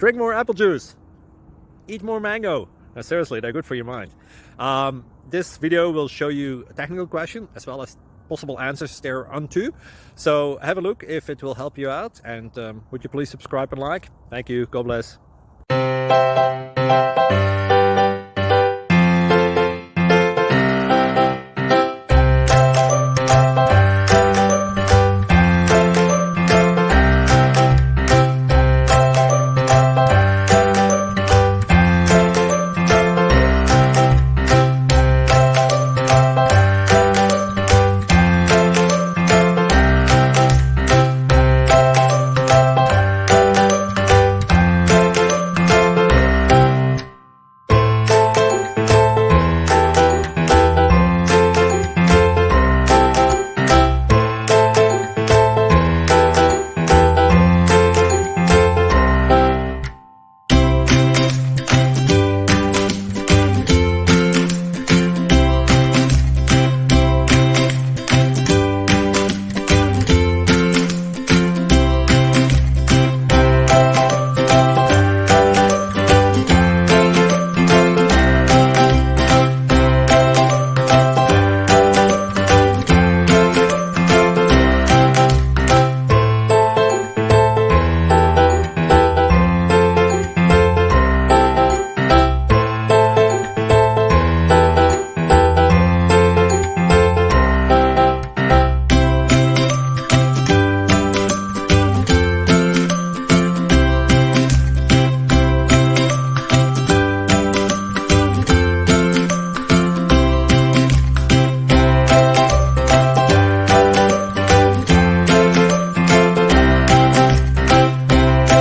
Drink more apple juice. Eat more mango. No, seriously, they're good for your mind. This video will show you a technical question as well as possible answers thereunto. So have a look if it will help you out, and would you please subscribe and like? Thank you. God bless.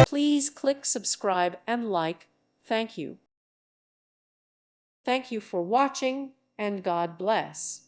Please click subscribe and like. Thank you. Thank you for watching, and God bless.